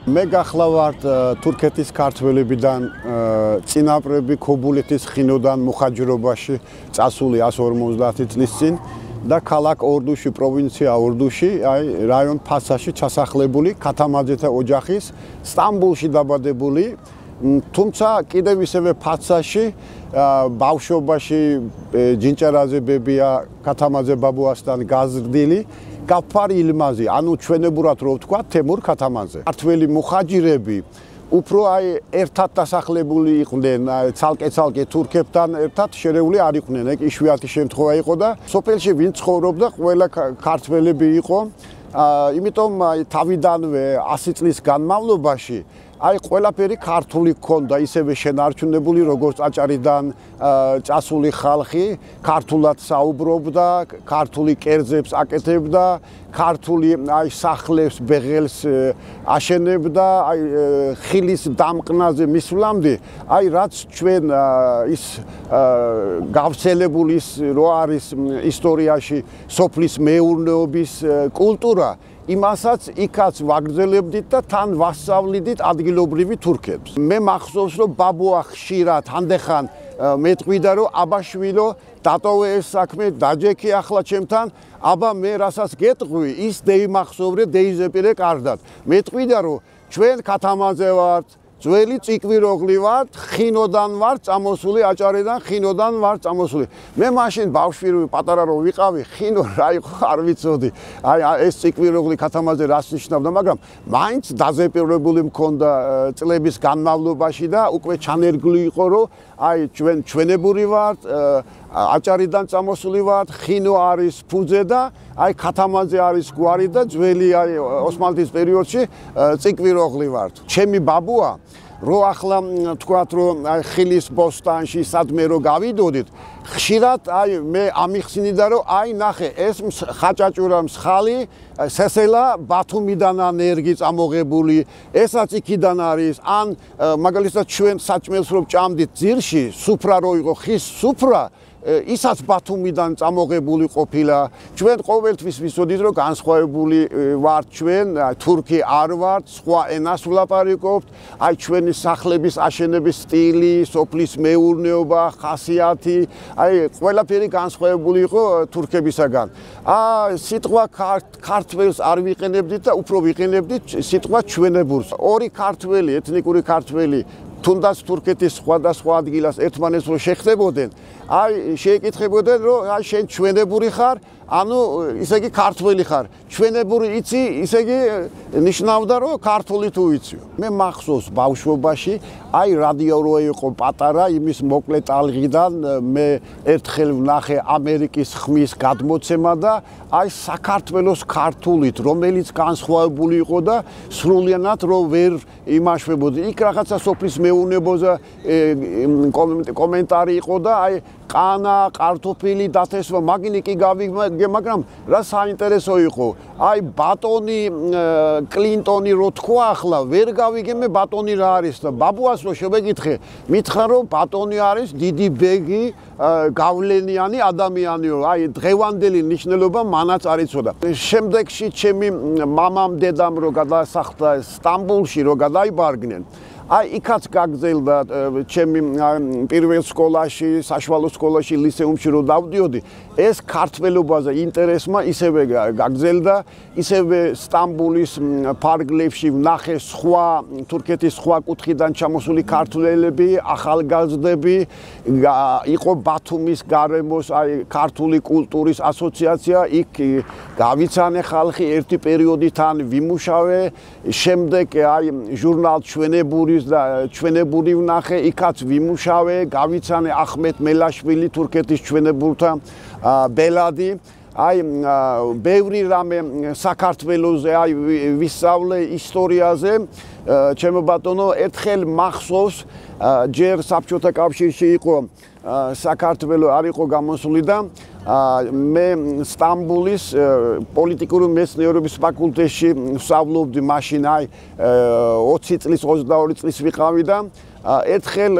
მე გახლავართ თურქეთის ქართველებიდან წინაპრები ქობულეთის ხინოდან მუხაჯირობაში წასული 150 წლის წინ და ქალაქ ორდუში, პროვინცია ორდუში, რაიონ ფასაში ჩასახლებული ქათამაძეთა ოჯახის სტამბულში დაბადებული, თუმცა კიდევ ისევე ფასაში ბავშვობაში ჯინჭარაძე ბებია ქათამაძე ბაბუასთან გაზრდილი გაფარ ილმაზი, ანუ ჩვენებურად რო ვთქვა, თემურ ქათამაძე. ქართველი მუხაჯირები უფრო ერთად დასახლებული იყვნენ, ცალკე თურქებთან ერთად შერეული არ იყვნენ, იშვიათი შემთხვევა იყო და სოფელში ვინც ცხოვრობდა, ყველა ქართველები იყო, იმიტომ თავიდანვე 100 წლის განმავლობაში ყველაფერი ქართული ჰქონდა, ისევე შენარჩუნებული, როგორც აჭარიდან წასული ხალხი, ქართულად საუბრობდა, ქართული კერძებს აკეთებდა, ქართული სახლებს, ბეღელს აშენებდა, ხილის დამყნაზე მისვლამდე, რაც ჩვენ ის გავრცელებული რო არის ისტორიაში სოფლის მეურნეობის კულტურა, იმასაც იქაც ვაგრძელებდით და თან ვასწავლიდით ადგილობრივი თურქებს. მე მახსოვს, რომ ბაბუა ხშირად ამდეხან მეტყვიდა, რომ აბაშვილო დატოვე ეს საქმე, დაჯექი ახლა ჩემთან, აბა მე რასაც გეტყვი, ის დაიმახსოვრე, დაიზეპირე კარდად. მეტყვიდა, რომ ჩვენ ქათამაძე ვართ, ძველი ციკვიროღლი ვართ, ხინოდან ვართ წამოსული, აჭარიდან ხინოდან ვართ წამოსული. მე მაშინ ბავშვი პატარა რო ვიყავი, ხინო რა იყო არ ვიცოდი. ეს ციკვიროღლი ქათამაძე რას ნიშნავდა, მაგრამ მაინც დაზეპირებული მქონდა წლების განმავლობაში და უკვე ჩანერგლი იყო, რომ ჩვენებური ვართ, აჭარიდან წამოსული ვართ, ხინო არის ფუძე და ქათამაძე არის გვარი და ძველი ოსმალეთის პერიოდში ციკვიროღლი ვართ. ჩემი ბაბუა რო ახლა თქვათ, რომ ხილის ბოსტანში სადმე რო გავიდოდით, ხშირად მე ამიხსნიდა, რომ ნახე, ეს ხაჭაჭურა მსხალი სესელა ბათუმიდანაა ნერგი წამოღებული, ესაც იქიდან არის, ან მაგალითად ჩვენ საჭმელს რო ჭამდით ძირში, სუფრა რო იყო, ხის სუფრა, ისაც ბათუმიდან წამოღებული ყოფილა. ჩვენ ყოველთვის ვიცოდით, რომ განსხვავებული ვართ ჩვენ, თურქი არ ვართ, სხვა ენას ვლაპარაკობთ, ჩვენი სახლების აშენების სტილი, სოფლის მეურნეობა, ხასიათი, ყველაფერი განსხვავებული იყო თურქებისაგან. სიტყვა ქართველს არ ვიყენებდით და უფრო ვიყენებდით სიტყვა ჩვენებურს. ორი ქართველი, ეთნიკური ქართველი თუნდაც თურქეთის სხვადასხვა ადგილას ერთმანეთს რო შეხდებოდნენ, შეეკითხებოდნენ, რომ შენ ჩვენებური ხარ, ანუ ისე იგი ქართველი ხარ. ჩვენებური იცი, ისე იგი ნიშნავდა, რომ ქართული თუ იცი. მე მახსოვს ბავშვობაში, რადიო რო იყო პატარა, იმის მოკლე ტალღიდან მე ერთხელ ვნახე ამერიკის ხმის გადმოცემა და საქართველოს ქართულით, რომელიც განსხვავებული იყო და სრულიანად რო ვერ იმაშვებოდი. იქ რაღაცა სოფლის მეურნეობაზე კომენტარი იყო და ყანა, კარტოფილი დათესვა, მაგინი კი გავიგე, მაგრამ რა საინტერესო იყო. ბატონი კლინტონი რო თქვა ახლა, ვერ გავიგე მე ბატონი რა არის და ბაბუას რო შევეკითხე, მითხრა რომ ბატონი არის დიდი ბეგი, გავლენიანი ადამიანი, დღევანდელი ნიშნულობა მანაც არ იცოდა. შემდეგში ჩემი მამამ, დედამ რო გადასახლდა სტამბულში, რო გადაიბარგნენ, იქაც გაგზელდა ჩემი პირველ სკოლაში, საშუალო სკოლაში, ლისეუმში რო დავდიოდი, ეს ქართველობაზე ინტერესმა ისევე გაგზელდა, ისევე სტამბულის ფარგლებში ვნახე სხვა თურქეთის სხვა კუთხიდან ჩამოსული ქართველები, ახალგაზრდები, იყო ბათუმის გარემოს ქართული კულტურის ასოციაცია, იქ გავიცანე ხალხი, ერთი პერიოდით ვიმუშავე, შემდეგ ჟურნალ ჩვენებური ვნახე, იქაც ვიმუშავე, გავიცანე ახმეტ მელაშვილი, თურქეთის ჩვენებურთა ბელადი, ბევრი რამე საქართველოზე ვისწავლე ისტორიაზე, ჩემო ბატონო, ერთხელ მახსოვს, ჯერ საბჭოთა კავშირში იყო საქართველო არ იყო გამოსული და მე სტამბულის პოლიტიკური მეცნიერების ფაკულტეტში ვსწავლობდი მაშინ 20 წლის 22 წლის ვიყავი და ერთხელ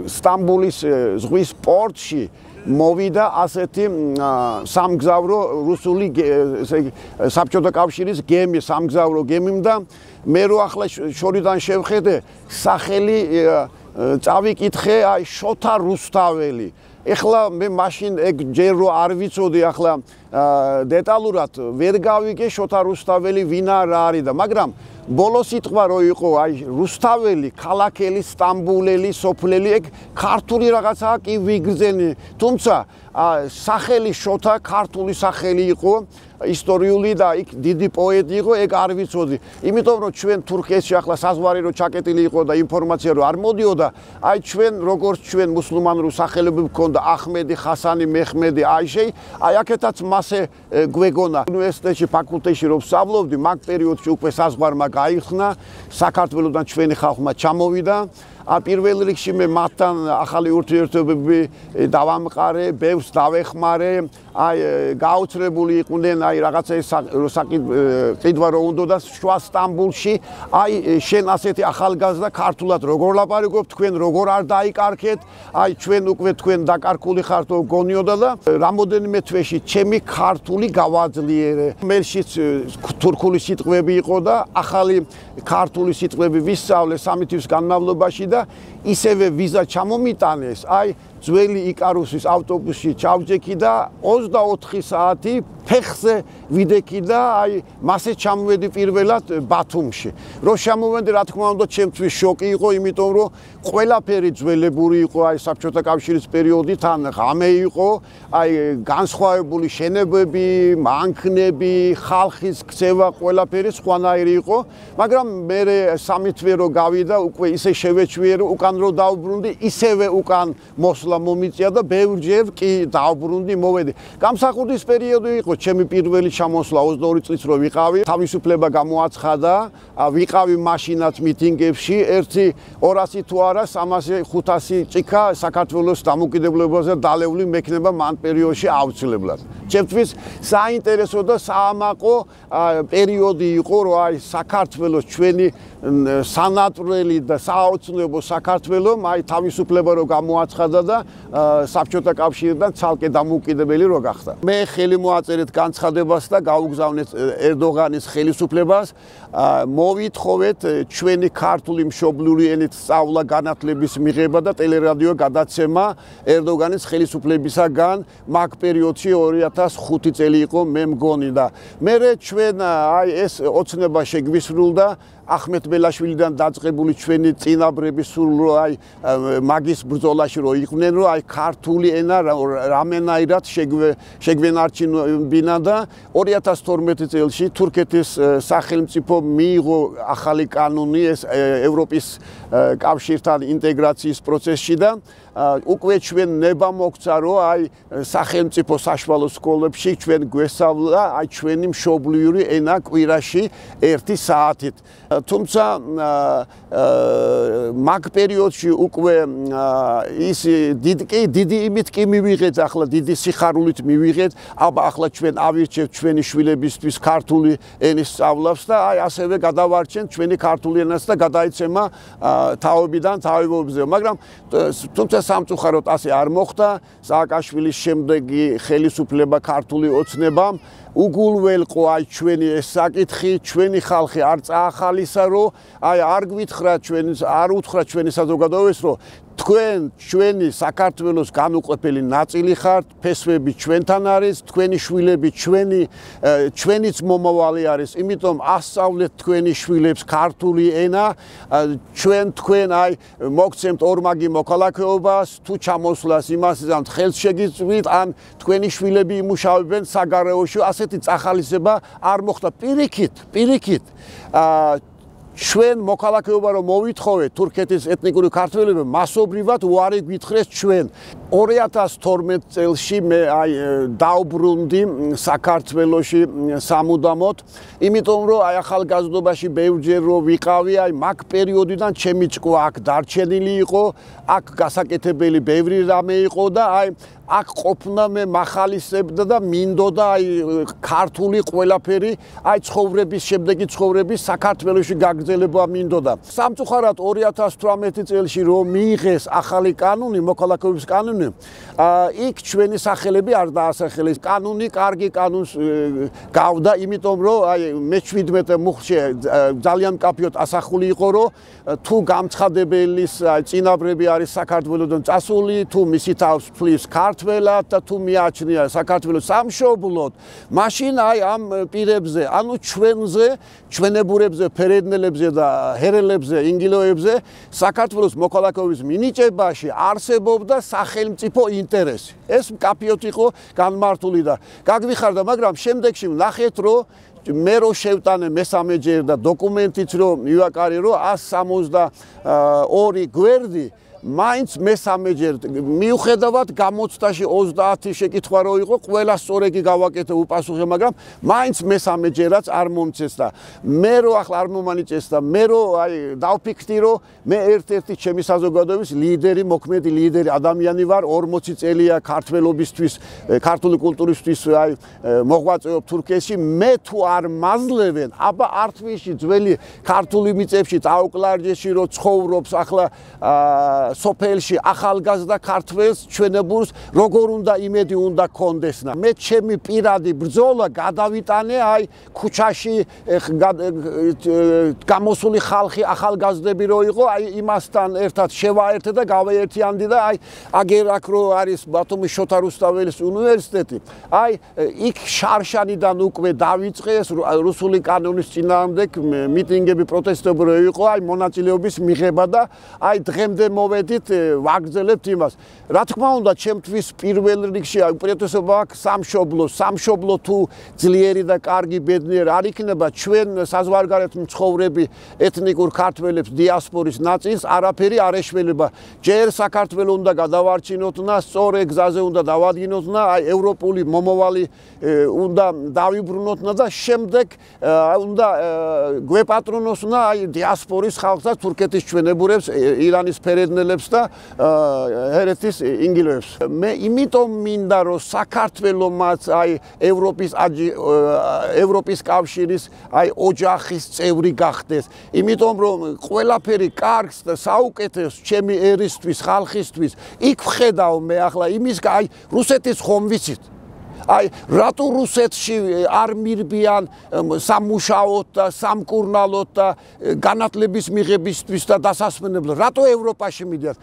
სტამბულის ზღვის პორტში მოვიდა ასეთი სამგზავრო რუსული საბჭოთა კავშირის გემი, სამგზავრო გემი და მე რო ახლა შორიდან შევხედე სახელი წავიკითხე აი შოთა რუსთაველი. ეხლა მე მაშინ ეგ ჯერ რო არ ვიცოდი ახლა დეტალურად ვერ გავიგე შოთა რუსთაველი ვინ არის და მაგრამ ბოლო სიტყვა რო იყო აი რუსთაველი, ქალაქელი, სტამბულელი, სოფლელი ეგ ქართული რაღაცაა კი ვიგრძენი თუმცა სახელი შოთა ქართული სახელი იყო ისტორიული და იქ დიდი პოეტი იყო ეგ არ ვიცოდი იმიტომ რომ ჩვენ თურქეთში ახლა საზღვარი რო ჩაკეტილი იყო და ინფორმაცია რო არ მოდიოდა აი ჩვენ როგორც ჩვენ მუსლიმანური სახელები გვქონდა აჰმედი, ხასანი, მეჰმედი, აიშე აი აქეთაც მასე გვეგონა უნივერსიტეტში ფაკულტეტში რო ვსწავლობდი მაგ პერიოდში უკვე საზღვარმა გაიხსნა საქართველოსთან ჩვენი ხალხმა ჩამოვიდა პირველ რიგში მე მათთან ახალი ურთიერთობები დავამყარე, ბევრს დავეხმარე, აი გაუცრებული იყვნენ აი რაღაცა საკითხვა რო უნდოდა შუა სტამბულში, აი შენ ასეთი ახალგაზრდა ქართულად როგორ ლაპარაკობ, თქვენ როგორ არ დაიკარგეთ, აი ჩვენ უკვე თქვენ დაკარგული ხართ გონიოდა და რამოდენიმე თვეში ჩემი ქართული გავაძლიერე. მელშიც თურქული სიტყვები იყო და ახალი ქართული სიტყვები ვისწავლე 3 თვის განმავლობაში და ისევე ვიზა ჩამომიტანეს, აი ძველი იკარუსის ავტობუსში ჩავჯექი და 24 საათი ფეხზე ვიდექი და აი მასე ჩამოვედი პირველად ბათუმში. რო შემოვედი, რა თქმა უნდა, ჩემთვის შოკი იყო, იმიტომ რომ ყველაფერი ძველებური იყო, აი საბჭოთა კავშირის პერიოდით ან ღამე იყო, აი განსხვავებული შენობები, მანქნები, ხალხის ქცევა, ყველაფერი სხვანაირი იყო, მაგრამ მე 3 თვე რო გავიდა, უკვე ისე შევეჩვიე, რომ უკან რო დავბრუნდი, ისევე უკან მოსვლა მომიწია და ბევრჯერ კი დავბრუნდი, მოვედი. გამსახურდის პერიოდი იყო ჩემი პირველი ჩამოსვლა 22 წლის რო ვიყავი, თავისუფლება გამოაცხადა, ვიყავი მაშინაც მიტინგებში, 1-200 თუ არა 300-500 ჭიქა საქართველოს დამოუკიდებლობაზე დალეული მექნება მან პერიოდში აუცილებლად. ჩემთვის საინტერესო და საამაყო პერიოდი იყო, რომ აი საქართველოს ჩვენი სანატრელი და საოცნებო საქართველოს აი თავისუფლება რო გამოაცხადა და საბჭოთა კავშირიდან ცალკე დამოუკიდებელი რო გახდა. მე ხელი მოაწერეთ განცხადებას და გაუგზავნეთ ერდოღანის ხელისუფლებას, მოვითხოვეთ ჩვენი ქართული მშობლიური ენით სწავლა განათლების მიღება და ტელერადიო გადაცემა ერდოღანის ხელისუფლებისაგან მაგ პერიოდში 2005 წელი იყო მე მგონი და მე ჩვენ აი ეს ოცნება შეგვისრულდა ახმეტ ბელაშვილიდან დაწყებული ჩვენი წინაბრები სულ რო აი მაგის ბრძოლაში რო იყვნენ რომ აი ქართული ენა რამენაირად შეგვენარჩუნებინა და 2012 წელს თურქეთის სახელმწიფო მიიღო ახალი კანონი ეს ევროპის კავშირთან ინტეგრაციის პროცესში და უკვე ჩვენ ნება მოგცა რომ აი სახელმწიფო საშუალო სკოლებში ჩვენ გვესწავლა აი ჩვენი მშობლიური ენა კვირაში 1 საათით თუმცა მაგ პერიოდში უკვე ის დიდი იმით კი მივიღეთ ახლა დიდი სიხარულით მივიღეთ ახლა ჩვენ ავირჩევთ ჩვენი შვილებისთვის ქართული ენის სწავლას და აი ასევე გადავარჩენთ ჩვენი ქართული ენას და გადაიცემა თაობიდან თაობებზე მაგრამ თუმცა სამწუხაროდ ასე არ მოხდა სააკაშვილის შემდეგი ხელისუფლება ქართული ოცნებამ უგულველყო აი ჩვენი ეს საკითხი ჩვენი ხალხი არ წაახალისა რომ აი არ გვითხრათ არ უთხრათ ჩვენი საზოგადოებას რომ თქვენ ჩვენი საქართველოს განუყოფელი ნაწილი ხართ ფესვები ჩვენთან არის თქვენი შვილები ჩვენიც მომავალი არის იმიტომ ასწავლეთ თქვენი შვილებს ქართული ენა თქვენ აი მოგცემთ ორმაგი მოქალაქეობას თუ ჩამოსვლას იმასთან ხელს შეგიწვით ან თქვენი შვილები იმუშავებენ საგარეოში ასეთი წახალისება არ მოხდა პირიქით ჩვენ მოქალაქეობა რომ მოვითხოვეთ თურქეთის ეთნიკური ქართველები მასობრივად უარი გვითხრეს ჩვენ 2012 წელში მე აი დავბრუნდი საქართველოში სამუდამოდ იმიტომ რომ აი ახალგაზრდობაში ბევრჯერ რომ ვიყავი აი მაგ პერიოდიდან ჩემი ჭკვა აქ დარჩენილი იყო აქ გასაკეთებელი ბევრი რამე იყო და აი აქ ყოფნა მე მახალისებდა და მინდოდა აი ქართული ყველაფერი აი ცხოვრების შემდეგი ცხოვრების საქართველოში გაგრძელება გაგრძელება მინდოდა. სამწუხაროდ 2018 წელს რომ მიიღეს ახალი კანონი, მოქალაქეობის კანონი, იქ ჩვენი სახელები არ დაასახელეს. კანონი, კარგი კანონს გავდა, იმიტომ რომ მე-17 მუხლში ძალიან მკაფიოდ ასახული იყო, რომ თუ გამცხადებელის წინაბრები არის საქართველოსდან წასული, თუ მისი თავს ფლის ქართველად და თუ მიაჩნია საქართველოს სამშობლოდ, მაშინ ამ პირებზე, ანუ ჩვენზე, ჩვენებურებზე, ფერედნელებზე და ჰერელებზე, ინგილოებზე საქართველოს მოქალაქეობის მინიჭებაში არსებობდა სახელმწიფო ინტერესი. ეს მკაფიოდ იყო განმართული და გაგვიხარდა, მაგრამ შემდეგში ვნახეთ, რომ მე რო შევტანე მესამეჯერ და დოკუმენტიც რო მივაკარე, რომ 162 გვერდი მაინც მესამეჯერ მიუხედავად გამოცდაში 30 შეკითხვა რო იყო, ყველა სწორეგი გავაკეთე უპასუხე, მაგრამ მაინც მესამეჯერაც არ მომწეს და მე რო ახლა არ მომანიჭეს და მე რო დავფიქრდი, რომ მე ერთ-ერთი ჩემი საზოგადოების ლიდერი, მოქმედი ლიდერი ადამიანი ვარ, 40 წელია ქართველობისთვის, ქართული კულტურისთვის მოღვაწეობ თურქეთში, მე თუ არ მაძლევენ, აბა ართვიში ძველი ქართული მიწებში, ტაუკლარჯეთში რო ცხოვრობს ახლა სოფელში ახალგაზრდა ქართველს ჩვენებურს როგორ უნდა იმედი უნდა კონდესნა. მე ჩემი პირადი ბრძოლა გადავიტანე ქუჩაში გამოსული ხალხი ახალგაზრდები რო იყო, იმასთან ერთად შევაერთე და გავაერთიანდი და აგერ აქ რო არის ბათუმის შოთა რუსთაველის უნივერსიტეტი, იქ შარშანიდან უკვე დავიწყე ეს რუსული კანონის წინააღმდეგ მიტინგები, პროტესტები რო იყო, მონაწილეობის მიღება და დღემდე მოვედით ვაგრძელებთ იმას. რა თქმა უნდა, ჩემთვის პირველ რიგში უპირატესობა აქვს სამშობლო თუ ძლიერი და კარგი ბედნიერი არ იქნება, ჩვენ საზღვარგარეთ მცხოვრები ეთნიკურ ქართველებს დიასპორის ნაწილს არაფერი არ ეშველება. ჯერ საქართველოს უნდა გადავარჩინოთ და სწორ გზაზე უნდა დავადგინოთ და ევროპული მომავალი უნდა დავიბრუნოთ და შემდეგ უნდა გვეპატრონოს და დიასპორის ხალხს და თურქეთის ჩვენებურებს, ირანის ფერედნელებს და ჰერეთის ინგილოებს. მე იმიტომ მინდა რომ საქართველომაც ევროპის კავშირის ოჯახის წევრი გახდეს. იმიტომ რომ ყველაფერი კარგს და საუკეთესოს ჩემი ერისთვის, ხალხისთვის იქ ვხედავ მე ახლა იმის რუსეთის ხომ ვიცით. რატო რუსეთში არ მირბიან სამუშაოდ და სამკურნალოდ და განათლების მიღებისთვის და დასასვენებლად, რატო ევროპაში მიდიან?